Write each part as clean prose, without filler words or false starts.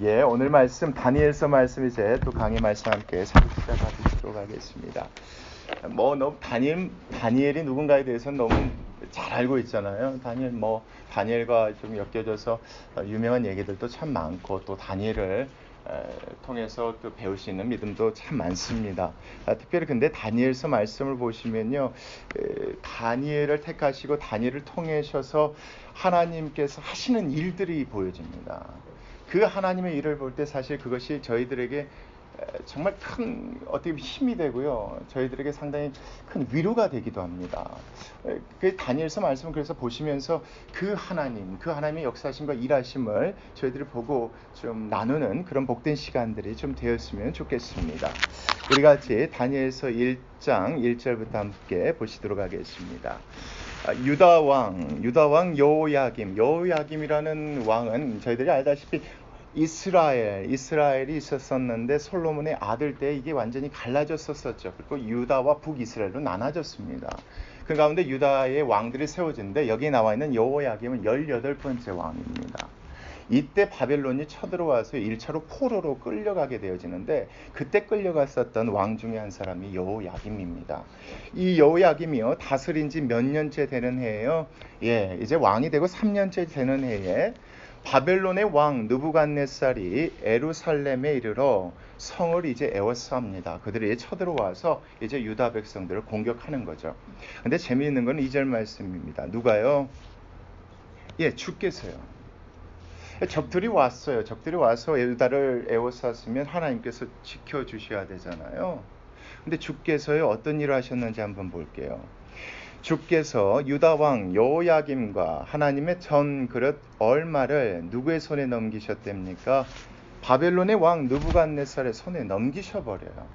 예, 오늘 말씀 다니엘서 말씀 이제 또 강의 말씀 함께 시작하도록 하겠습니다. 너무 다니엘이 누군가에 대해서는 너무 잘 알고 있잖아요. 다니엘과 좀 엮여져서 유명한 얘기들도 참 많고 또 다니엘을 통해서 또 배울 수 있는 믿음도 참 많습니다. 특별히 근데 다니엘서 말씀을 보시면요, 다니엘을 택하시고 다니엘을 통하셔서 하나님께서 하시는 일들이 보여집니다. 그 하나님의 일을 볼 때 사실 그것이 저희들에게 정말 큰 어떻게 힘이 되고요, 저희들에게 상당히 큰 위로가 되기도 합니다. 그 다니엘서 말씀을 그래서 보시면서 그 하나님의 역사심과 일하심을 저희들이 보고 좀 나누는 그런 복된 시간들이 좀 되었으면 좋겠습니다. 우리 같이 다니엘서 1장 1절부터 함께 보시도록 하겠습니다. 유다 왕 여호야김이라는 왕은 저희들이 알다시피 이스라엘이 있었었는데 솔로몬의 아들 때 이게 완전히 갈라졌었죠. 그리고 유다와 북이스라엘로 나눠졌습니다. 그 가운데 유다의 왕들이 세워지는데 여기 나와 있는 여호야김은 18번째 왕입니다. 이때 바벨론이 쳐들어와서 1차로 포로로 끌려가게 되어지는데 그때 끌려갔었던 왕 중에 한 사람이 여호야김입니다. 이 여호야김이요, 다스린 지 몇 년째 되는 해에요. 이제 왕이 되고 3년째 되는 해에 바벨론의 왕 느부갓네살이 에루살렘에 이르러 성을 이제 에워쌉니다. 그들이 쳐들어와서 이제 유다 백성들을 공격하는 거죠. 근데 재미있는 건 2절 말씀입니다. 누가요? 주께서요. 적들이 왔어요. 적들이 와서 유다를 에워쌌으면 하나님께서 지켜주셔야 되잖아요. 근데 주께서요, 어떤 일을 하셨는지 한번 볼게요. 주께서 유다 왕 여호야김과 하나님의 전 그릇 얼마를 누구의 손에 넘기셨답니까? 바벨론의 왕 느부갓네살의 손에 넘기셔버려요.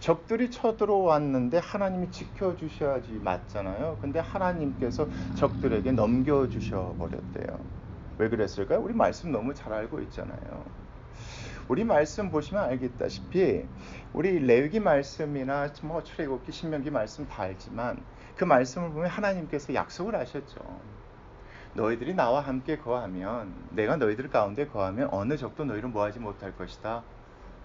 적들이 쳐들어왔는데 하나님이 지켜주셔야지 맞잖아요. 근데 하나님께서 적들에게 넘겨주셔버렸대요. 왜 그랬을까요? 우리 말씀 너무 잘 알고 있잖아요. 우리 말씀 보시면 알겠다시피 우리 레위기 말씀이나 출애굽기, 신명기 말씀 다 알지만 그 말씀을 보면 하나님께서 약속을 하셨죠. 너희들이 나와 함께 거하면, 내가 너희들 가운데 거하면 어느 적도 너희를 뭐하지 못할 것이다,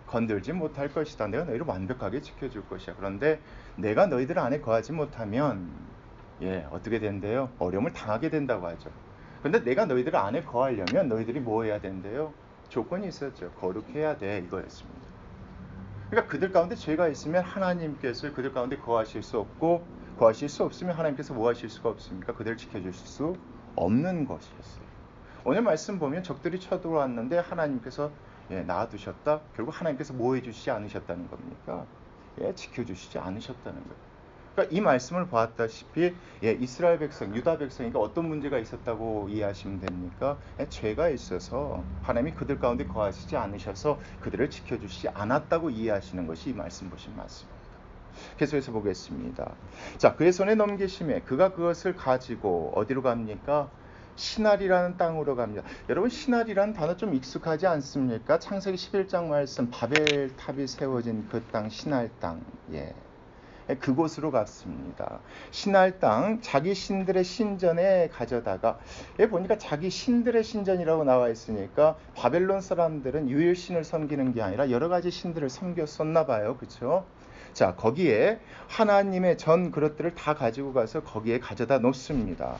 건들지 못할 것이다. 내가 너희를 완벽하게 지켜줄 것이야. 그런데 내가 너희들 안에 거하지 못하면 어떻게 된대요? 어려움을 당하게 된다고 하죠. 그런데 내가 너희들 안에 거하려면 너희들이 뭐 해야 된대요? 조건이 있었죠. 거룩해야 돼, 이거였습니다. 그러니까 그들 가운데 죄가 있으면 하나님께서 그들 가운데 거하실 수 없고, 거하실 수 없으면 하나님께서 뭐 하실 수가 없습니까? 그들을 지켜주실 수 없는 것이었어요. 오늘 말씀 보면 적들이 쳐들어왔는데 하나님께서 놔두셨다. 결국 하나님께서 뭐 해주시지 않으셨다는 겁니까? 지켜주시지 않으셨다는 거예요. 그러니까 이 말씀을 보았다시피 이스라엘 백성, 유다 백성에게 어떤 문제가 있었다고 이해하시면 됩니까? 죄가 있어서 하나님이 그들 가운데 거하시지 않으셔서 그들을 지켜주시지 않았다고 이해하시는 것이 이 말씀 보신 말씀입니다. 계속해서 보겠습니다. 자, 그의 손에 넘기심에 그가 그것을 가지고 어디로 갑니까? 시날이라는 땅으로 갑니다. 여러분, 시날이라는 단어 좀 익숙하지 않습니까? 창세기 11장 말씀, 바벨탑이 세워진 그 땅, 시날 땅. 그곳으로 갔습니다. 신할 땅, 자기 신들의 신전에 가져다가, 보니까 자기 신들의 신전이라고 나와 있으니까 바벨론 사람들은 유일신을 섬기는 게 아니라 여러 가지 신들을 섬겼었나 봐요. 그렇죠? 자, 거기에 하나님의 전 그릇들을 다 가지고 가서 거기에 가져다 놓습니다.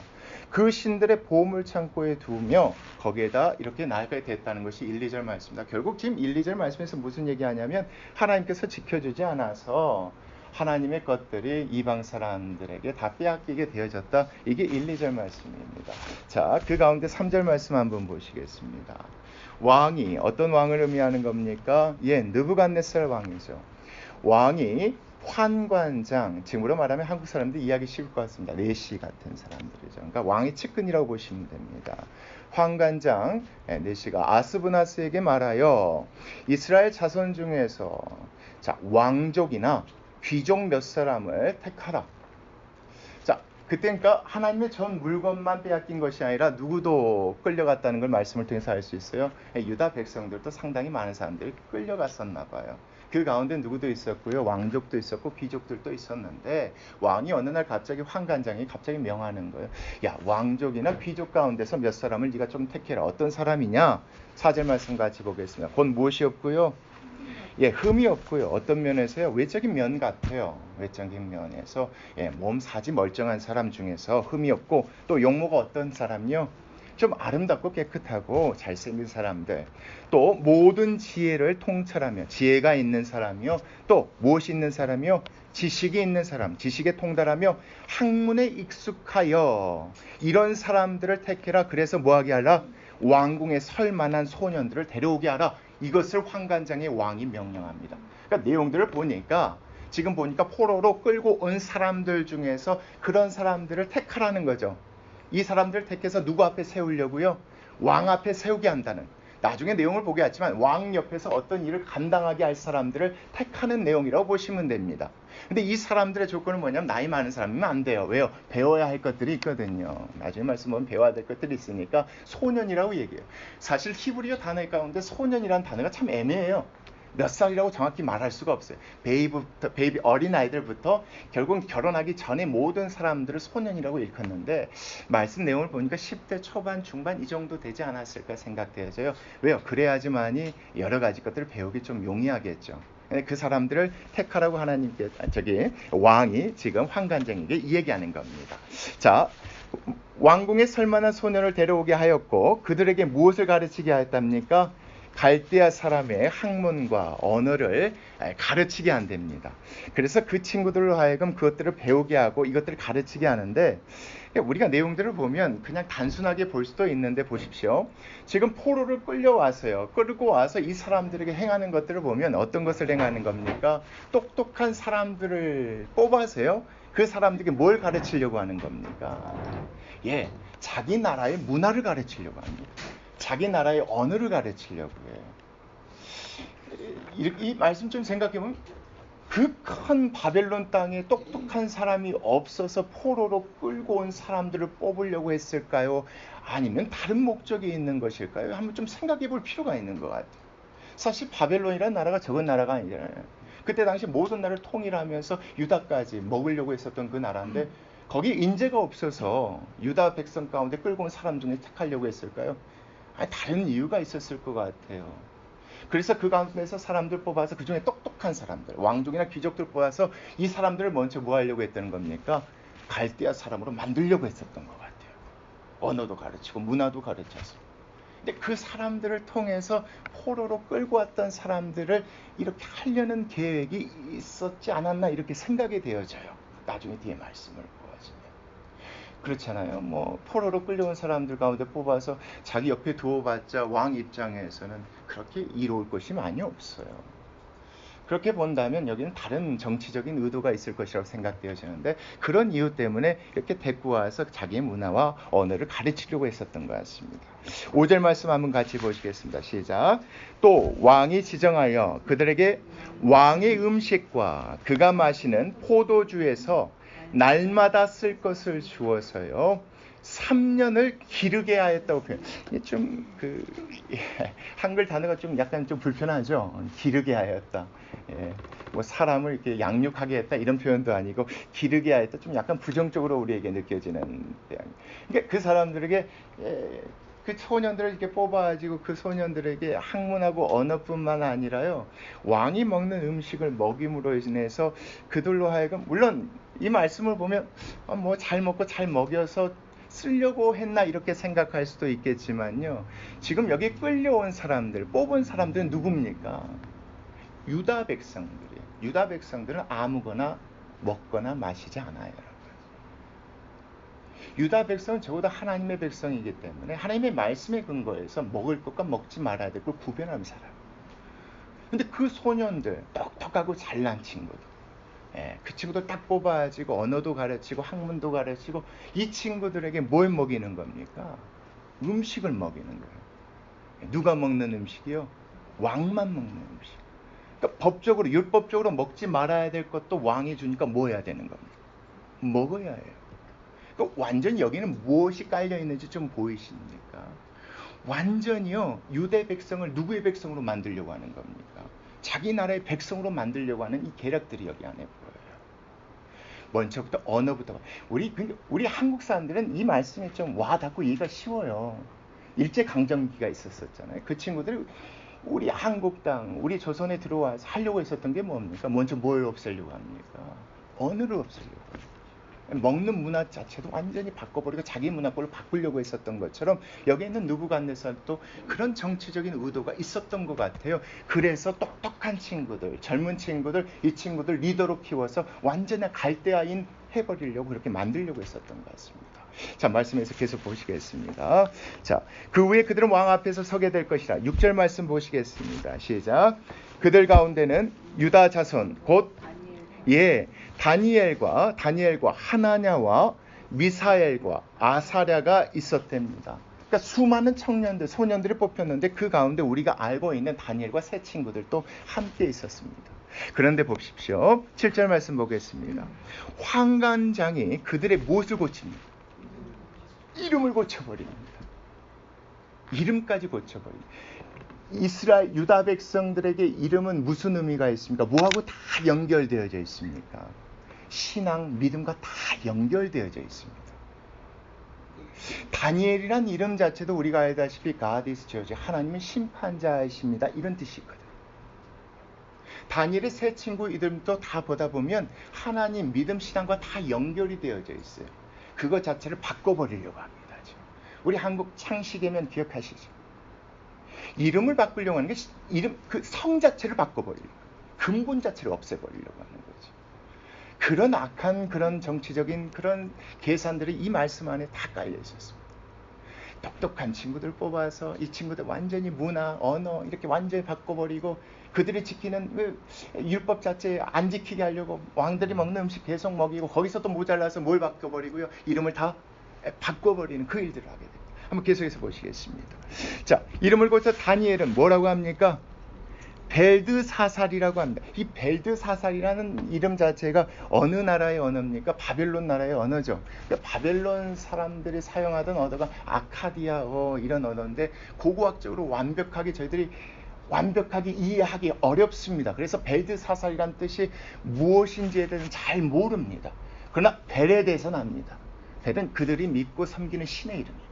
그 신들의 보물 창고에 두며 거기에다 이렇게 놔게 됐다는 것이 1, 2절 말씀입니다. 결국 지금 1, 2절 말씀에서 무슨 얘기하냐면 하나님께서 지켜주지 않아서 하나님의 것들이 이방 사람들에게 다 빼앗기게 되어졌다. 이게 1, 2절 말씀입니다. 자, 그 가운데 3절 말씀 한번 보시겠습니다. 왕이 어떤 왕을 의미하는 겁니까? 느부갓네살 왕이죠. 왕이 환관장, 지금으로 말하면 한국 사람들이 이해하기 쉬울 것 같습니다. 내시 같은 사람들이죠. 그러니까 왕의 측근이라고 보시면 됩니다. 환관장 내시가 아스브나스에게 말하여 이스라엘 자손 중에서 왕족이나 귀족 몇 사람을 택하라. 자, 그때 그러니까 하나님의 전 물건만 빼앗긴 것이 아니라 누구도 끌려갔다는 걸 말씀을 통해서 알 수 있어요. 유다 백성들도 상당히 많은 사람들이 끌려갔었나 봐요. 그 가운데 누구도 있었고요. 왕족도 있었고 귀족들도 있었는데 왕이 어느 날 갑자기 환관장이 갑자기 명하는 거예요. 야, 왕족이나 귀족 가운데서 몇 사람을 네가 좀 택해라. 어떤 사람이냐? 4절 말씀 같이 보겠습니다. 곧 무엇이 없고요. 예, 흠이 없고요. 어떤 면에서요? 외적인 면 같아요. 외적인 면에서 몸 사지 멀쩡한 사람 중에서 흠이 없고 또 용모가 어떤 사람이요? 좀 아름답고 깨끗하고 잘생긴 사람들, 또 모든 지혜를 통찰하며 지혜가 있는 사람이요, 또 무엇이 있는 사람이요? 지식이 있는 사람, 지식에 통달하며 학문에 익숙하여 이런 사람들을 택해라. 그래서 뭐하게 하라? 왕궁에 설 만한 소년들을 데려오게 하라. 이것을 환관장의 왕이 명령합니다. 그러니까 내용들을 보니까 지금 보니까 포로로 끌고 온 사람들 중에서 그런 사람들을 택하라는 거죠. 이 사람들을 택해서 누구 앞에 세우려고요? 왕 앞에 세우게 한다는. 나중에 내용을 보게 하지만 왕 옆에서 어떤 일을 감당하게 할 사람들을 택하는 내용이라고 보시면 됩니다. 근데 이 사람들의 조건은 뭐냐면 나이 많은 사람이면 안 돼요. 왜요? 배워야 할 것들이 있거든요. 나중에 말씀 보면 배워야 될 것들이 있으니까 소년이라고 얘기해요. 사실 히브리어 단어 가운데 소년이라는 단어가 참 애매해요. 몇 살이라고 정확히 말할 수가 없어요. 베이비 어린아이들부터 결국 결혼하기 전에 모든 사람들을 소년이라고 일컫는데 말씀 내용을 보니까 10대 초반 중반 이 정도 되지 않았을까 생각되어져요. 왜요? 그래야지만이 여러 가지 것들을 배우기 좀 용이하겠죠. 그 사람들을 택하라고 하나님께 왕이 지금 환관장에게 이 얘기하는 겁니다. 자, 왕궁에 설만한 소년을 데려오게 하였고 그들에게 무엇을 가르치게 하였답니까? 갈대아 사람의 학문과 언어를 가르치게 한답니다. 그래서 그 친구들로 하여금 그것들을 배우게 하고 이것들을 가르치게 하는데 우리가 내용들을 보면 그냥 단순하게 볼 수도 있는데 보십시오. 지금 포로를 끌고 와서 이 사람들에게 행하는 것들을 보면 어떤 것을 행하는 겁니까? 똑똑한 사람들을 뽑아서요. 그 사람들에게 뭘 가르치려고 하는 겁니까? 예, 자기 나라의 문화를 가르치려고 합니다. 자기 나라의 언어를 가르치려고 해요. 이 말씀 좀 생각해보면 그 큰 바벨론 땅에 똑똑한 사람이 없어서 포로로 끌고 온 사람들을 뽑으려고 했을까요? 아니면 다른 목적이 있는 것일까요? 한번 좀 생각해 볼 필요가 있는 것 같아요. 사실 바벨론이라는 나라가 적은 나라가 아니잖아요. 그때 당시 모든 나라를 통일하면서 유다까지 먹으려고 했었던 그 나라인데 거기 인재가 없어서 유다 백성 가운데 끌고 온 사람 중에 택하려고 했을까요? 다른 이유가 있었을 것 같아요. 그래서 그 가운데서 사람들 뽑아서 그 중에 똑똑한 사람들, 왕족이나 귀족들 뽑아서 이 사람들을 먼저 뭐 하려고 했다는 겁니까? 갈대아 사람으로 만들려고 했었던 것 같아요. 언어도 가르치고 문화도 가르쳐서. 근데 그 사람들을 통해서 포로로 끌고 왔던 사람들을 이렇게 하려는 계획이 있었지 않았나 이렇게 생각이 되어져요. 나중에 뒤에 말씀을 보아지면. 그렇잖아요. 뭐 포로로 끌려온 사람들 가운데 뽑아서 자기 옆에 두어봤자 왕 입장에서는 그렇게 이로울 것이 많이 없어요. 그렇게 본다면 여기는 다른 정치적인 의도가 있을 것이라고 생각되어지는데 그런 이유 때문에 이렇게 데리고 와서 자기의 문화와 언어를 가르치려고 했었던 것 같습니다. 5절 말씀 한번 같이 보시겠습니다. 시작. 또 왕이 지정하여 그들에게 왕의 음식과 그가 마시는 포도주에서 날마다 쓸 것을 주어서요 3년을 기르게 하였다고 표현. 좀 한글 단어가 좀 약간 좀 불편하죠. 기르게 하였다. 뭐 사람을 이렇게 양육하게 했다 이런 표현도 아니고 기르게 하였다. 좀 약간 부정적으로 우리에게 느껴지는. 그러니까 그 사람들에게 그 소년들을 이렇게 뽑아가지고 그 소년들에게 학문하고 언어뿐만 아니라요 왕이 먹는 음식을 먹임으로 인해서 그들로 하여금 물론 이 말씀을 보면 뭐 잘 먹고 잘 먹여서 쓰려고 했나 이렇게 생각할 수도 있겠지만요. 지금 여기 끌려온 사람들, 뽑은 사람들은 누굽니까? 유다 백성들이에요. 유다 백성들은 아무거나 먹거나 마시지 않아요. 유다 백성은 적어도 하나님의 백성이기 때문에 하나님의 말씀에 근거해서 먹을 것과 먹지 말아야 될 걸 구별하며 살아요. 근데 그 소년들, 똑똑하고 잘난 친구들, 그 친구들 딱 뽑아가지고 언어도 가르치고 학문도 가르치고 이 친구들에게 뭘 먹이는 겁니까? 음식을 먹이는 거예요. 누가 먹는 음식이요? 왕만 먹는 음식. 그러니까 법적으로 율법적으로 먹지 말아야 될 것도 왕이 주니까 뭐 해야 되는 겁니까? 먹어야 해요. 그 완전히 여기는 무엇이 깔려 있는지 좀 보이십니까? 완전히요, 유대 백성을 누구의 백성으로 만들려고 하는 겁니까? 자기 나라의 백성으로 만들려고 하는 이 계략들이 여기 안에 보여요. 먼저부터 언어부터. 우리 한국 사람들은 이 말씀이 좀 와닿고 이해가 쉬워요. 일제강점기가 있었잖아요. 그 친구들이 우리 한국 땅, 우리 조선에 들어와서 하려고 했었던 게 뭡니까? 먼저 뭘 없애려고 합니까? 언어를 없애려고 합니다. 먹는 문화 자체도 완전히 바꿔버리고 자기 문화권을 바꾸려고 했었던 것처럼 여기 있는 느부갓네살도 그런 정치적인 의도가 있었던 것 같아요. 그래서 똑똑한 친구들, 젊은 친구들, 이 친구들 리더로 키워서 완전히 갈대아인 해버리려고 그렇게 만들려고 했었던 것 같습니다. 자, 말씀에서 계속 보시겠습니다. 자, 그 후에 그들은 왕 앞에서 서게 될 것이라. 6절 말씀 보시겠습니다. 시작. 그들 가운데는 유다 자손 곧 다니엘과 하나냐와 미사엘과 아사랴가 있었답니다. 그러니까 수많은 청년들, 소년들이 뽑혔는데 그 가운데 우리가 알고 있는 다니엘과 세 친구들도 함께 있었습니다. 그런데 보십시오. 7절 말씀 보겠습니다. 환관장이 그들의 무엇을 고칩니까? 이름을 고쳐버립니다. 이름까지 고쳐버립니다. 이스라엘 유다 백성들에게 이름은 무슨 의미가 있습니까? 뭐하고 다 연결되어져 있습니까? 신앙, 믿음과 다 연결되어져 있습니다. 다니엘이란 이름 자체도 우리가 알다시피 God is judge, 하나님은 심판자이십니다, 이런 뜻이거든요. 다니엘의 세 친구 이름도 다 보다 보면 하나님, 믿음, 신앙과 다 연결이 되어져 있어요. 그것 자체를 바꿔버리려고 합니다. 지금. 우리 한국 창시개명 기억하시죠? 이름을 바꾸려고 하는 게 이름, 그 성 자체를 바꿔버리려고, 근본 자체를 없애버리려고 하는 거죠. 그런 악한 그런 정치적인 그런 계산들이 이 말씀 안에 다 깔려 있었습니다. 똑똑한 친구들 뽑아서 이 친구들 완전히 문화, 언어 이렇게 완전히 바꿔버리고 그들이 지키는 율법 자체 안 지키게 하려고 왕들이 먹는 음식 계속 먹이고 거기서 또 모자라서 뭘 바꿔버리고요. 이름을 다 바꿔버리는 그 일들을 하게 됩니다. 한번 계속해서 보시겠습니다. 자, 이름을 고쳐 다니엘은 뭐라고 합니까? 벨드사살이라고 합니다. 이 벨드사살이라는 이름 자체가 어느 나라의 언어입니까? 바벨론 나라의 언어죠. 바벨론 사람들이 사용하던 언어가 아카디아어 이런 언어인데 고고학적으로 완벽하게 저희들이 완벽하게 이해하기 어렵습니다. 그래서 벨드사살이라는 뜻이 무엇인지에 대해서는 잘 모릅니다. 그러나 벨에 대해서는 압니다. 벨은 그들이 믿고 섬기는 신의 이름입니다.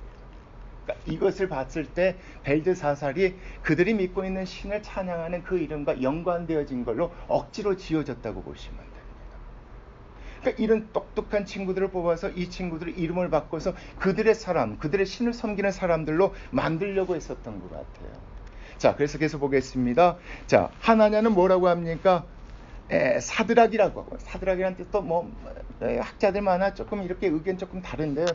그러니까 이것을 봤을 때 벨드사살이 그들이 믿고 있는 신을 찬양하는 그 이름과 연관되어진 걸로 억지로 지어졌다고 보시면 됩니다. 그러니까 이런 똑똑한 친구들을 뽑아서 이 친구들의 이름을 바꿔서 그들의 사람, 그들의 신을 섬기는 사람들로 만들려고 했었던 것 같아요. 자, 그래서 계속 보겠습니다. 자, 하나냐는 뭐라고 합니까? 사드락이라고 하고, 사드락이라는 뜻도 학자들마다 조금 이렇게 의견 조금 다른데요.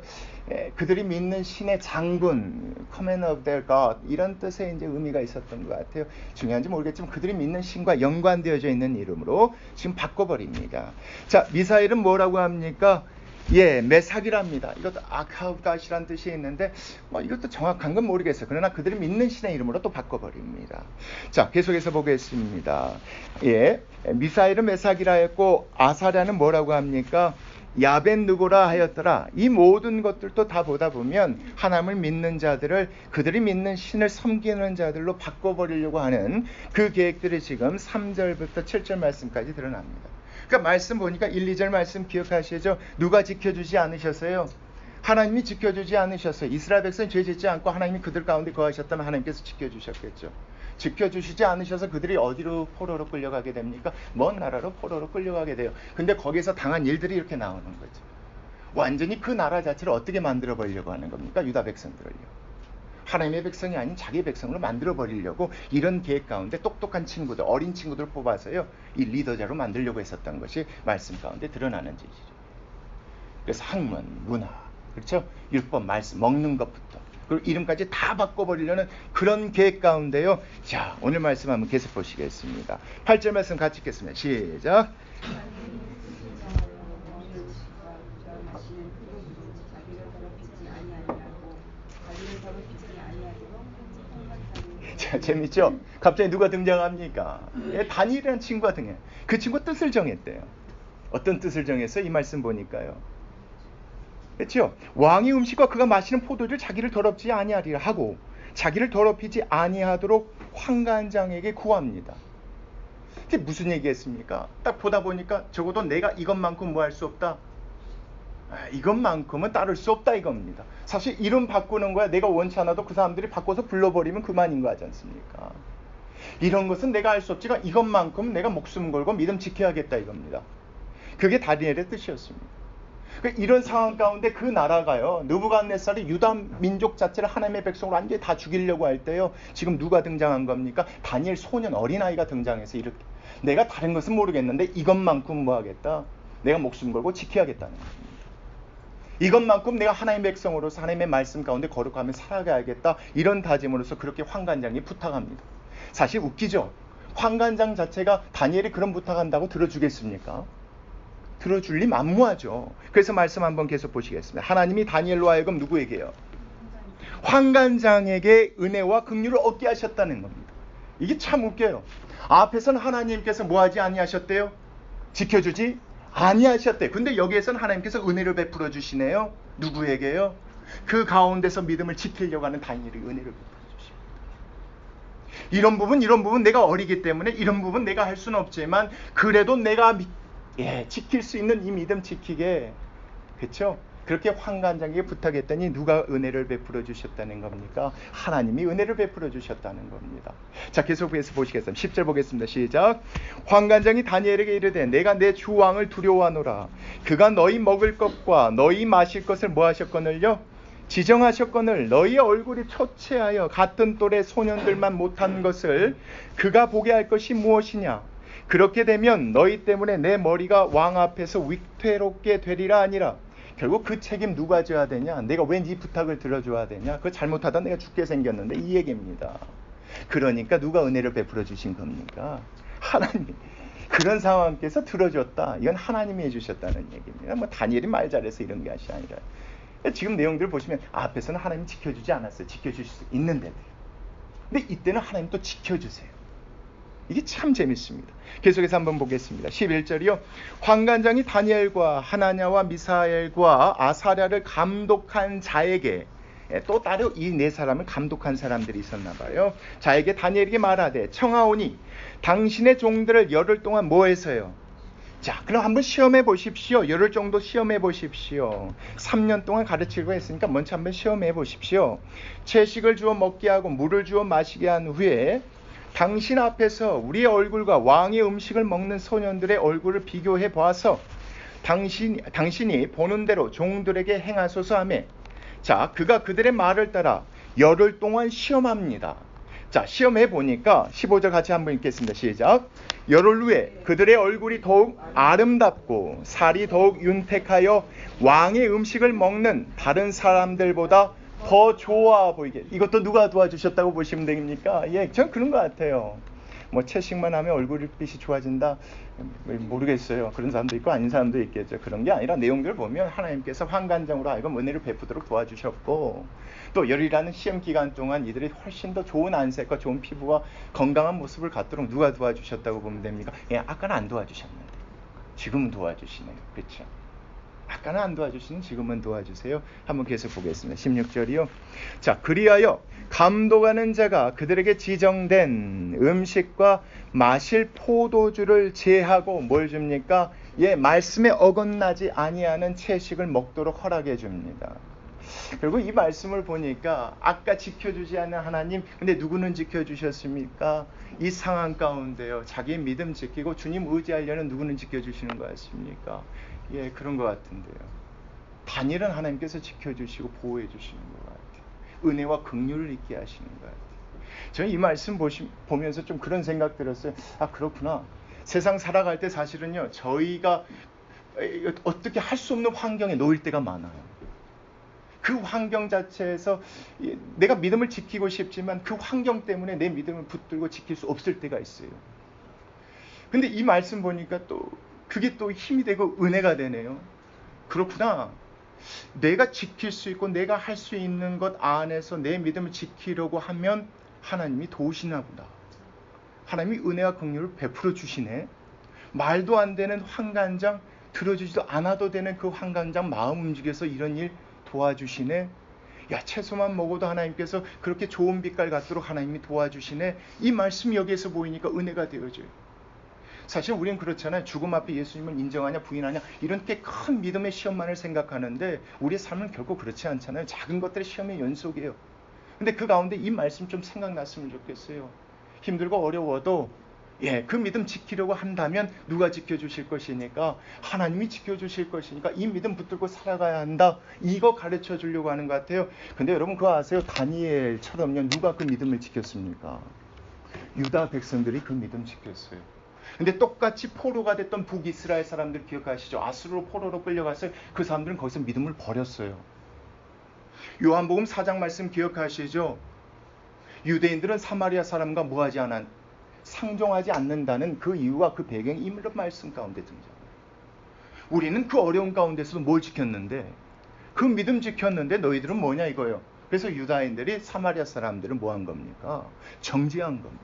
그들이 믿는 신의 장군, command of their God, 이런 뜻의 이제 의미가 있었던 것 같아요. 중요한지 모르겠지만 그들이 믿는 신과 연관되어져 있는 이름으로 지금 바꿔버립니다. 자, 미사일은 뭐라고 합니까? 메삭이랍니다. 이것도 아카우다시라는 뜻이 있는데 이것도 정확한 건 모르겠어요. 그러나 그들이 믿는 신의 이름으로 또 바꿔버립니다. 자, 계속해서 보겠습니다. 미사일은 메삭이라 했고 아사랴는 뭐라고 합니까? 야벤느고라 하였더라. 이 모든 것들도 다 보다 보면 하나님을 믿는 자들을 그들이 믿는 신을 섬기는 자들로 바꿔버리려고 하는 그 계획들이 지금 3절부터 7절 말씀까지 드러납니다. 그러니까 말씀 보니까 1, 2절 말씀 기억하시죠? 누가 지켜주지 않으셨어요? 하나님이 지켜주지 않으셨어요. 이스라엘 백성이 죄 짓지 않고 하나님이 그들 가운데 거하셨다면 하나님께서 지켜주셨겠죠. 지켜주시지 않으셔서 그들이 어디로 포로로 끌려가게 됩니까? 먼 나라로 포로로 끌려가게 돼요. 근데 거기서 당한 일들이 이렇게 나오는 거죠. 완전히 그 나라 자체를 어떻게 만들어 버리려고 하는 겁니까? 유다 백성들을요. 하나님의 백성이 아닌 자기의 백성으로 만들어버리려고 이런 계획 가운데 똑똑한 친구들, 어린 친구들 뽑아서요, 이 리더자로 만들려고 했었던 것이 말씀 가운데 드러나는 짓이죠. 그래서 학문, 문화, 그렇죠? 율법, 말씀, 먹는 것부터 그리고 이름까지 다 바꿔버리려는 그런 계획 가운데요. 자, 오늘 말씀 한번 계속 보시겠습니다. 8절 말씀 같이 읽겠습니다. 시작. 자, 재밌죠? 갑자기 누가 등장합니까? 다니엘이라는 친구가 등장해요. 그 친구 뜻을 정했대요. 어떤 뜻을 정했어요? 이 말씀 보니까요. 그렇죠? 왕의 음식과 그가 마시는 포도주를 자기를 더럽지 아니하리라 하고 자기를 더럽히지 아니하도록 환관장에게 구합니다. 이게 무슨 얘기했습니까? 딱 보다 보니까 적어도 내가 이것만큼 뭐 할 수 없다. 이것만큼은 따를 수 없다 이겁니다. 사실 이름 바꾸는 거야 내가 원치 않아도 그 사람들이 바꿔서 불러버리면 그만인 거 하지 않습니까? 이런 것은 내가 할 수 없지만 이것만큼은 내가 목숨 걸고 믿음 지켜야겠다 이겁니다. 그게 다니엘의 뜻이었습니다. 이런 상황 가운데 그 나라가요, 느부갓네살이 유다 민족 자체를 하나님의 백성으로 완전히 다 죽이려고 할 때요, 지금 누가 등장한 겁니까? 다니엘 소년 어린아이가 등장해서 이렇게, 내가 다른 것은 모르겠는데 이것만큼 뭐 하겠다, 내가 목숨 걸고 지켜야겠다는 겁니다. 이것만큼 내가 하나님의 백성으로서 하나님의 말씀 가운데 거룩하며 살아가야겠다, 이런 다짐으로서 그렇게 환관장이 부탁합니다. 사실 웃기죠? 환관장 자체가 다니엘이 그런 부탁한다고 들어주겠습니까? 들어줄 리 만무하죠. 그래서 말씀 한번 계속 보시겠습니다. 하나님이 다니엘로 하여금 누구에게요? 환관장에게 은혜와 긍휼을 얻게 하셨다는 겁니다. 이게 참 웃겨요. 앞에서는 하나님께서 뭐하지 아니하셨대요? 지켜주지 아니하셨대요. 근데 여기에서는 하나님께서 은혜를 베풀어 주시네요. 누구에게요? 그 가운데서 믿음을 지키려고 하는 다니엘에게 은혜를 베풀어 주십니다. 이런 부분 내가 어리기 때문에 이런 부분 내가 할 수는 없지만 그래도 내가 지킬 수 있는 이 믿음 지키게, 그렇죠? 그렇게 환관장에게 부탁했더니 누가 은혜를 베풀어 주셨다는 겁니까? 하나님이 은혜를 베풀어 주셨다는 겁니다. 자, 계속해서 보시겠습니다. 10절 보겠습니다. 시작. 환관장이 다니엘에게 이르되 내가 내 주 왕을 두려워하노라. 그가 너희 먹을 것과 너희 마실 것을 뭐 하셨거늘요? 지정하셨거늘 너희의 얼굴이 초췌하여 같은 또래 소년들만 못한 것을 그가 보게 할 것이 무엇이냐? 그렇게 되면 너희 때문에 내 머리가 왕 앞에서 위태롭게 되리라 아니라. 결국 그 책임 누가 져야 되냐? 내가 왜 네 부탁을 들어줘야 되냐? 그거 잘못하다 내가 죽게 생겼는데, 이 얘기입니다. 그러니까 누가 은혜를 베풀어 주신 겁니까? 하나님. 그런 상황께서 들어줬다. 이건 하나님이 해주셨다는 얘기입니다. 뭐 다니엘이 말 잘해서 이런 것이 아니라, 지금 내용들을 보시면 앞에서는 하나님 지켜주지 않았어요. 지켜주실 수 있는데, 근데 이때는 하나님 또 지켜주세요. 이게 참 재밌습니다. 계속해서 한번 보겠습니다. 11절이요. 환관장이 다니엘과 하나냐와 미사엘과 아사랴를 감독한 자에게, 또 따로 이 네 사람을 감독한 사람들이 있었나 봐요. 자에게 다니엘에게 말하되 청하오니 당신의 종들을 열흘 동안 뭐 해서요? 자, 그럼 한번 시험해 보십시오. 열흘 정도 시험해 보십시오. 3년 동안 가르치고 했으니까 먼저 한번 시험해 보십시오. 채식을 주어 먹게 하고 물을 주어 마시게 한 후에 당신 앞에서 우리의 얼굴과 왕의 음식을 먹는 소년들의 얼굴을 비교해 보아서 당신이 보는 대로 종들에게 행하소서 하매, 자, 그가 그들의 말을 따라 열흘 동안 시험합니다. 자, 시험해 보니까 15절 같이 한번 읽겠습니다. 시작. 열흘 후에 그들의 얼굴이 더욱 아름답고 살이 더욱 윤택하여 왕의 음식을 먹는 다른 사람들보다 더 좋아 보이게. 이것도 누가 도와주셨다고 보시면 됩니까? 예, 전 그런 것 같아요. 뭐 채식만 하면 얼굴빛이 좋아진다? 모르겠어요. 그런 사람도 있고 아닌 사람도 있겠죠. 그런 게 아니라 내용들을 보면 하나님께서 환관장으로 하여금 은혜를 베푸도록 도와주셨고, 또 열이라는 시험 기간 동안 이들이 훨씬 더 좋은 안색과 좋은 피부와 건강한 모습을 갖도록 누가 도와주셨다고 보면 됩니까? 예, 아까는 안 도와주셨는데 지금은 도와주시네요. 그렇죠? 아까는 안 도와주시는 지금은 도와주세요. 한번 계속 보겠습니다. 16절이요. 자, 그리하여 감독하는 자가 그들에게 지정된 음식과 마실 포도주를 제하고 뭘 줍니까? 예, 말씀에 어긋나지 아니하는 채식을 먹도록 허락해 줍니다. 그리고 이 말씀을 보니까 아까 지켜주지 않는 하나님, 근데 누구는 지켜주셨습니까? 이 상황 가운데요, 자기의 믿음 지키고 주님 의지하려는 누구는 지켜주시는 것 같습니까? 예, 그런 것 같은데요. 다니엘은 하나님께서 지켜주시고 보호해 주시는 것 같아요. 은혜와 긍휼을 있게 하시는 것 같아요. 저는 이 말씀 보면서 좀 그런 생각 들었어요. 아, 그렇구나. 세상 살아갈 때 사실은요, 저희가 어떻게 할 수 없는 환경에 놓일 때가 많아요. 그 환경 자체에서 내가 믿음을 지키고 싶지만 그 환경 때문에 내 믿음을 붙들고 지킬 수 없을 때가 있어요. 근데 이 말씀 보니까 또 그게 또 힘이 되고 은혜가 되네요. 그렇구나. 내가 지킬 수 있고 내가 할 수 있는 것 안에서 내 믿음을 지키려고 하면 하나님이 도우시나 보다. 하나님이 은혜와 긍휼을 베풀어 주시네. 말도 안 되는 환관장, 들어주지도 않아도 되는 그 환관장 마음 움직여서 이런 일 도와주시네. 야, 채소만 먹어도 하나님께서 그렇게 좋은 빛깔 갖도록 하나님이 도와주시네. 이 말씀이 여기에서 보이니까 은혜가 되어져요. 사실 우리는 그렇잖아요. 죽음 앞에 예수님을 인정하냐 부인하냐 이런 꽤 큰 믿음의 시험만을 생각하는데 우리의 삶은 결코 그렇지 않잖아요. 작은 것들의 시험의 연속이에요. 근데 그 가운데 이 말씀 좀 생각났으면 좋겠어요. 힘들고 어려워도 그 믿음 지키려고 한다면 누가 지켜주실 것이니까 하나님이 지켜주실 것이니까 이 믿음 붙들고 살아가야 한다. 이거 가르쳐 주려고 하는 것 같아요. 근데 여러분 그거 아세요? 다니엘처럼요. 누가 그 믿음을 지켰습니까? 유다 백성들이 그 믿음 지켰어요. 근데 똑같이 포로가 됐던 북이스라엘 사람들 기억하시죠? 아수르로 포로로 끌려갔어요. 그 사람들은 거기서 믿음을 버렸어요. 요한복음 4장 말씀 기억하시죠? 유대인들은 사마리아 사람과 뭐하지 않아? 상종하지 않는다는 그 이유와 그 배경이 이런 말씀 가운데 등장해요. 우리는 그 어려운 가운데서도 뭘 지켰는데? 그 믿음 지켰는데 너희들은 뭐냐 이거예요. 그래서 유다인들이 사마리아 사람들은 뭐 한 겁니까? 정죄한 겁니다.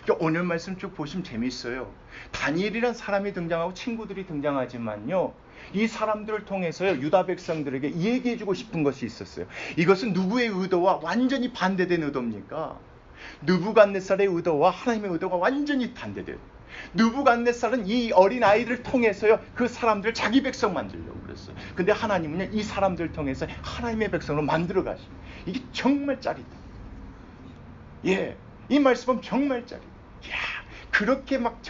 그러니까 오늘 말씀 쭉 보시면 재미있어요. 다니엘이란 사람이 등장하고 친구들이 등장하지만요. 이 사람들을 통해서요. 유다 백성들에게 얘기해주고 싶은 것이 있었어요. 이것은 누구의 의도와 완전히 반대된 의도입니까? 느부갓네살의 의도와 하나님의 의도가 완전히 반대돼요. 느부갓네살은 이 어린 아이를 통해서요. 그 사람들을 자기 백성 만들려고 그랬어요. 근데 하나님은 이 사람들을 통해서 하나님의 백성으로 만들어 가십니다. 이게 정말 짜릿해요. 이 말씀은 정말 짜릿해요. 그렇게 막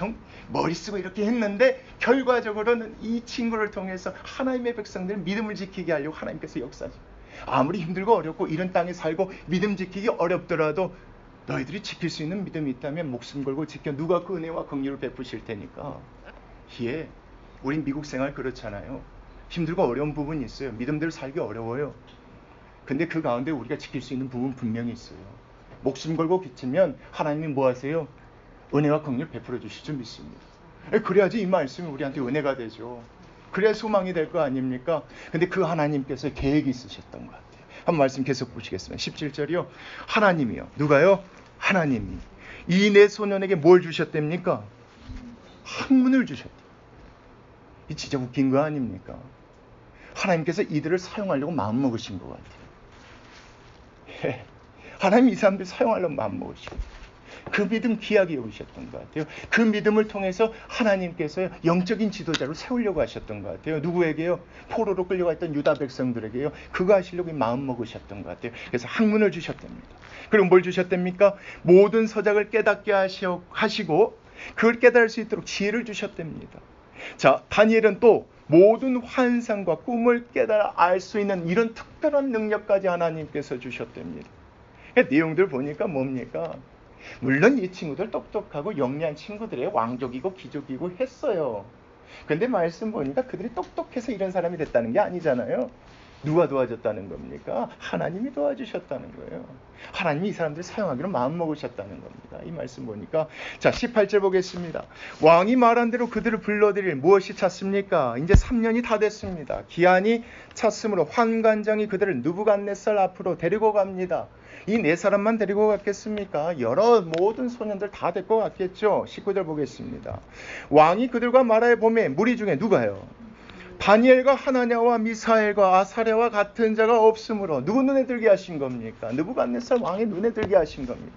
머리 쓰고 이렇게 했는데 결과적으로는 이 친구를 통해서 하나님의 백성들 믿음을 지키게 하려고 하나님께서 역사하십니다. 아무리 힘들고 어렵고 이런 땅에 살고 믿음 지키기 어렵더라도 너희들이 지킬 수 있는 믿음이 있다면 목숨 걸고 지켜. 누가 그 은혜와 긍휼을 베푸실 테니까. 우린 미국 생활 그렇잖아요. 힘들고 어려운 부분이 있어요. 믿음대로 살기 어려워요. 근데 그 가운데 우리가 지킬 수 있는 부분 분명히 있어요. 목숨 걸고 지키면 하나님이 뭐 하세요? 은혜와 긍휼 베풀어 주실 줄 믿습니다. 그래야지 이 말씀이 우리한테 은혜가 되죠. 그래야 소망이 될 거 아닙니까? 근데 그 하나님께서 계획이 있으셨던 것 같아요. 한 말씀 계속 보시겠습니다. 17절이요. 하나님이요. 누가요? 하나님이 이 내 소년에게 뭘 주셨답니까? 학문을 주셨다. 이 진짜 웃긴 거 아닙니까? 하나님께서 이들을 사용하려고 마음먹으신 것 같아요. 하나님이 이 사람들 사용하려고 마음먹으시고 그 믿음 귀하게 여기셨던 것 같아요. 그 믿음을 통해서 하나님께서 영적인 지도자로 세우려고 하셨던 것 같아요. 누구에게요? 포로로 끌려갔던 유다 백성들에게요. 그거 하시려고 마음먹으셨던 것 같아요. 그래서 학문을 주셨답니다. 그리고 뭘 주셨답니까? 모든 서작을 깨닫게 하시고 그걸 깨달을 수 있도록 지혜를 주셨답니다. 자, 다니엘은 또 모든 환상과 꿈을 깨달아 알 수 있는 이런 특별한 능력까지 하나님께서 주셨답니다. 내용들 보니까 뭡니까? 물론 이 친구들 똑똑하고 영리한 친구들이에요. 왕족이고 귀족이고 했어요. 근데 말씀 보니까 그들이 똑똑해서 이런 사람이 됐다는 게 아니잖아요. 누가 도와줬다는 겁니까? 하나님이 도와주셨다는 거예요. 하나님이 이 사람들을 사용하기로 마음먹으셨다는 겁니다. 이 말씀 보니까 자 18절 보겠습니다. 왕이 말한 대로 그들을 불러들일 무엇이 찼습니까? 이제 3년이 다 됐습니다. 기한이 찼으므로 환관장이 그들을 느부갓네살 앞으로 데리고 갑니다. 이 네 사람만 데리고 갔겠습니까? 모든 소년들 다 데리고 갔겠죠. 19절 보겠습니다. 왕이 그들과 말하여 보매 무리 중에 누가요? 다니엘과 하나냐와 미사엘과 아사랴와 같은 자가 없으므로 누구 눈에 들게 하신 겁니까? 느부갓네살 왕의 눈에 들게 하신 겁니다.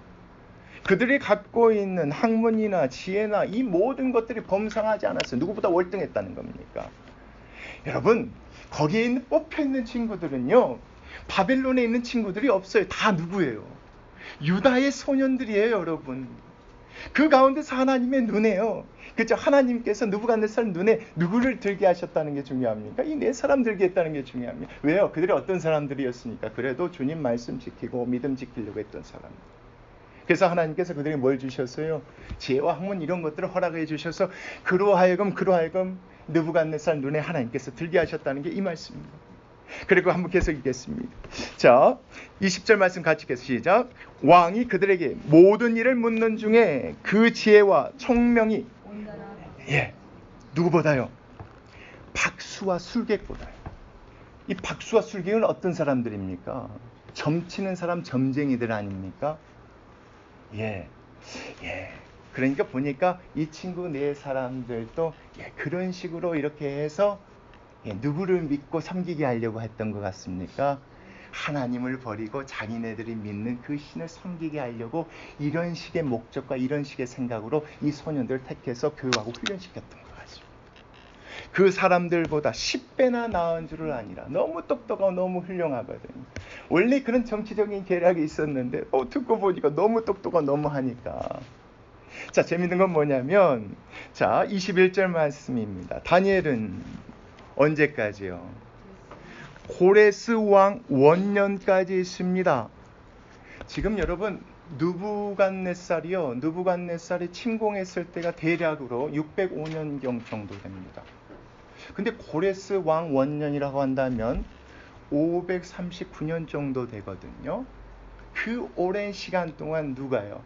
그들이 갖고 있는 학문이나 지혜나 이 모든 것들이 범상하지 않았어요. 누구보다 월등했다는 겁니까? 여러분 거기에 있는 뽑혀있는 친구들은요 바벨론에 있는 친구들이 없어요. 다 누구예요? 유다의 소년들이에요. 여러분 그 가운데서 하나님의 눈에요. 그렇죠? 하나님께서 느부갓네살 눈에 누구를 들게 하셨다는 게 중요합니까? 이 네 사람 들게 했다는 게 중요합니다. 왜요? 그들이 어떤 사람들이었으니까? 그래도 주님 말씀 지키고 믿음 지키려고 했던 사람들. 그래서 하나님께서 그들에게 뭘 주셨어요? 지혜와 학문 이런 것들을 허락해 주셔서 그로 하여금 느부갓네살 눈에 하나님께서 들게 하셨다는 게 이 말씀입니다. 그리고 한번 계속 읽겠습니다. 자, 20절 말씀 같이 읽겠습니다. 시작. 왕이 그들에게 모든 일을 묻는 중에 그 지혜와 총명이 누구보다요? 박수와 술객보다요. 이 박수와 술객은 어떤 사람들입니까? 점치는 사람, 점쟁이들 아닙니까? 그러니까 보니까 이 친구 네 사람들도 그런 식으로 이렇게 해서 누구를 믿고 섬기게 하려고 했던 것 같습니까? 하나님을 버리고 자기네들이 믿는 그 신을 섬기게 하려고 이런 식의 목적과 이런 식의 생각으로 이 소년들을 택해서 교육하고 훈련시켰던 것 같습니다. 그 사람들보다 10배나 나은 줄을 아니라 너무 똑똑하고 너무 훌륭하거든요. 원래 그런 정치적인 계략이 있었는데 듣고 보니까 너무 똑똑하고 너무 하니까. 자, 재밌는 건 뭐냐면, 자, 21절 말씀입니다. 다니엘은 언제까지요? 고레스 왕 원년까지 있습니다. 지금 여러분 느부갓네살이 침공했을 때가 대략으로 605년경 정도 됩니다. 근데 고레스 왕 원년이라고 한다면 539년 정도 되거든요. 그 오랜 시간 동안 누가요?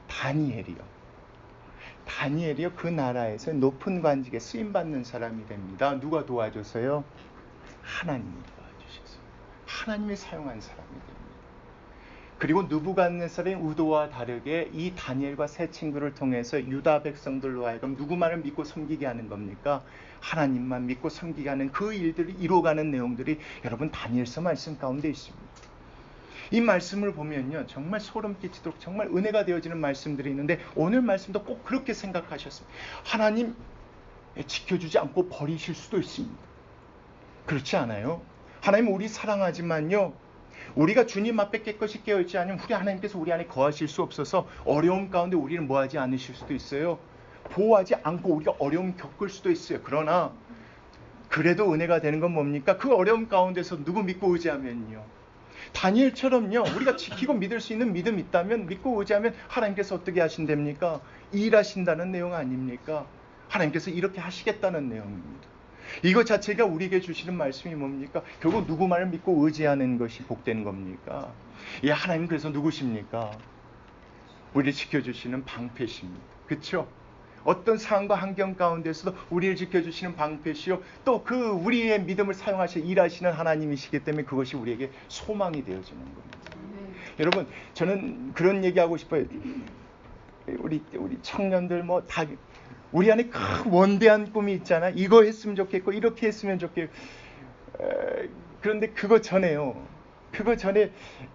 다니엘이요. 그 나라에서 높은 관직에 쓰임받는 사람이 됩니다. 누가 도와줘서요? 하나님이 도와주셔서 하나님이 사용한 사람이 됩니다. 그리고 느부갓네살의 의도와 다르게 이 다니엘과 세 친구를 통해서 유다 백성들로 하여금 누구만을 믿고 섬기게 하는 겁니까? 하나님만 믿고 섬기게 하는 그 일들이 이루어가는 내용들이 여러분 다니엘서 말씀 가운데 있습니다. 이 말씀을 보면요, 정말 소름 끼치도록 정말 은혜가 되어지는 말씀들이 있는데, 오늘 말씀도 꼭 그렇게 생각하셨습니다. 하나님 지켜주지 않고 버리실 수도 있습니다. 그렇지 않아요? 하나님 우리 사랑하지만요, 우리가 주님 앞에 깨끗이 깨어있지 않으면 우리 하나님께서 우리 안에 거하실 수 없어서 어려움 가운데 우리를 뭐하지 않으실 수도 있어요. 보호하지 않고 우리가 어려움 겪을 수도 있어요. 그러나 그래도 은혜가 되는 건 뭡니까? 그 어려움 가운데서 누구 믿고 의지하면요, 다니엘처럼요, 우리가 지키고 믿을 수 있는 믿음이 있다면, 믿고 의지하면 하나님께서 어떻게 하신답니까? 일하신다는 내용 아닙니까? 하나님께서 이렇게 하시겠다는 내용입니다. 이것 자체가 우리에게 주시는 말씀이 뭡니까? 결국 누구만을 믿고 의지하는 것이 복된 겁니까? 예, 하나님 그래서 누구십니까? 우리를 지켜주시는 방패십니다. 그렇죠? 어떤 상황과 환경 가운데서도 우리를 지켜주시는 방패시요, 또 그 우리의 믿음을 사용하시 일하시는 하나님이시기 때문에 그것이 우리에게 소망이 되어지는 겁니다. 여러분, 저는 그런 얘기하고 싶어요. 우리 청년들 다 우리 안에 큰 원대한 꿈이 있잖아. 이거 했으면 좋겠고 이렇게 했으면 좋겠고. 그런데 그거 전에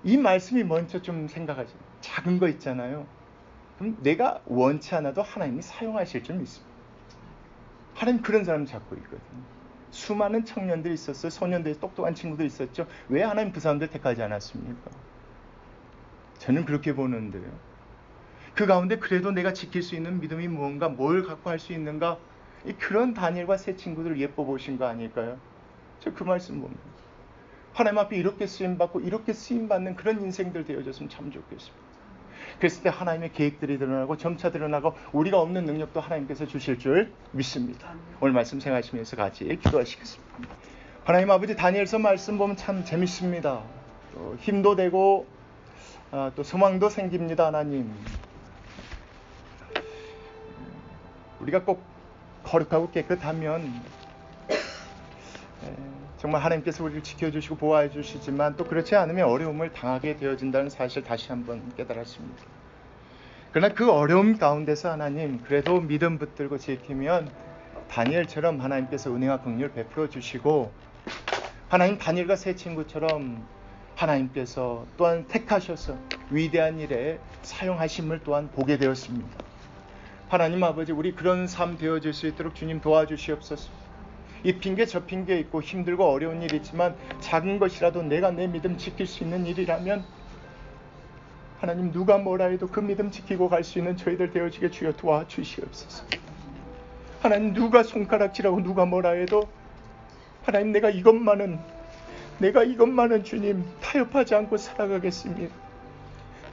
이 말씀이 먼저 좀 생각하지. 작은 거 있잖아요. 그럼 내가 원치 않아도 하나님이 사용하실 줄 믿습니다. 하나님 그런 사람 잡고 있거든요. 수많은 청년들이 있었어요. 소년들이 똑똑한 친구들이 있었죠. 왜 하나님 그 사람들 택하지 않았습니까? 저는 그렇게 보는데요. 그 가운데 그래도 내가 지킬 수 있는 믿음이 무언가, 뭘 갖고 할 수 있는가, 그런 다니엘과 세 친구들을 예뻐 보신 거 아닐까요? 저 그 말씀 봅니다. 하나님 앞에 이렇게 쓰임받고 이렇게 쓰임받는 그런 인생들 되어졌으면 참 좋겠습니다. 그랬을 때 하나님의 계획들이 드러나고 점차 드러나고 우리가 없는 능력도 하나님께서 주실 줄 믿습니다. 오늘 말씀 생각하시면서 같이 기도하시겠습니다. 하나님 아버지, 다니엘서 말씀 보면 참 재밌습니다. 또 힘도 되고 또 소망도 생깁니다. 하나님, 우리가 꼭 거룩하고 깨끗하면 정말 하나님께서 우리를 지켜주시고 보호해 주시지만, 또 그렇지 않으면 어려움을 당하게 되어진다는 사실 다시 한번 깨달았습니다. 그러나 그 어려움 가운데서 하나님 그래도 믿음 붙들고 지키면 다니엘처럼 하나님께서 은혜와 긍휼을 베풀어 주시고, 하나님 다니엘과 세 친구처럼 하나님께서 또한 택하셔서 위대한 일에 사용하심을 또한 보게 되었습니다. 하나님 아버지, 우리 그런 삶 되어질 수 있도록 주님 도와주시옵소서. 이 핑계 저 핑계 있고 힘들고 어려운 일이 있지만 작은 것이라도 내가 내 믿음 지킬 수 있는 일이라면 하나님 누가 뭐라 해도 그 믿음 지키고 갈 수 있는 저희들 되어지게 주여 도와주시옵소서. 하나님 누가 손가락질하고 누가 뭐라 해도 하나님 내가 이것만은 주님 타협하지 않고 살아가겠습니다.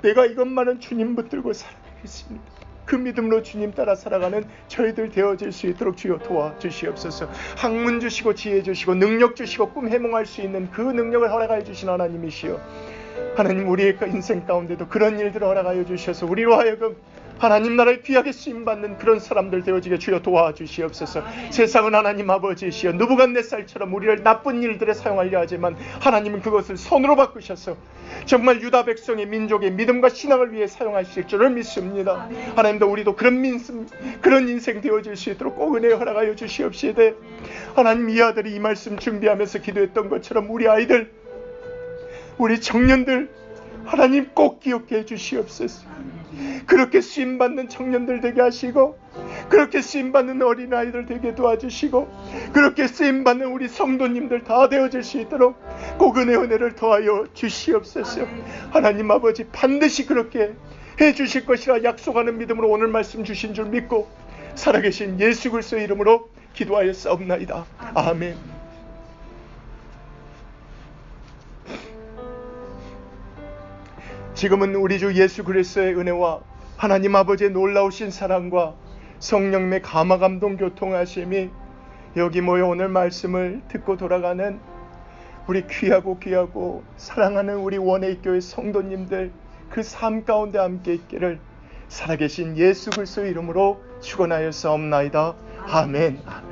내가 이것만은 주님 붙들고 살아가겠습니다. 그 믿음으로 주님 따라 살아가는 저희들 되어질 수 있도록 주여 도와주시옵소서. 학문 주시고 지혜 주시고 능력 주시고 꿈 해몽할 수 있는 그 능력을 허락하여 주신 하나님이시여, 하나님 우리의 인생 가운데도 그런 일들을 허락하여 주셔서 우리로 하여금 하나님 나라에 귀하게 쓰임받는 그런 사람들 되어지게 주여 도와주시옵소서. 세상은 하나님 아버지시여 느부갓네살처럼 우리를 나쁜 일들에 사용하려 하지만 하나님은 그것을 선으로 바꾸셔서 정말 유다 백성의 민족의 믿음과 신앙을 위해 사용하실 줄을 믿습니다. 하나님도 우리도 그런 인생 되어질 수 있도록 꼭 은혜 허락하여 주시옵시되, 하나님 이 아들이 이 말씀 준비하면서 기도했던 것처럼 우리 아이들, 우리 청년들 하나님 꼭 기억해 주시옵소서. 그렇게 쓰임받는 청년들 되게 하시고, 그렇게 쓰임받는 어린아이들 되게 도와주시고, 그렇게 쓰임받는 우리 성도님들 다 되어질 수 있도록 꼭 은혜를 더하여 주시옵소서. 하나님 아버지 반드시 그렇게 해주실 것이라 약속하는 믿음으로 오늘 말씀 주신 줄 믿고 살아계신 예수 그리스도의 이름으로 기도하여 싸움나이다. 아멘. 지금은 우리 주 예수 그리스도의 은혜와 하나님 아버지의 놀라우신 사랑과 성령님의 감화감동 교통하심이 여기 모여 오늘 말씀을 듣고 돌아가는 우리 귀하고 사랑하는 우리 원회교회 성도님들 그 삶 가운데 함께 있기를 살아계신 예수 그리스도의 이름으로 축원하여 싸움나이다. 아멘.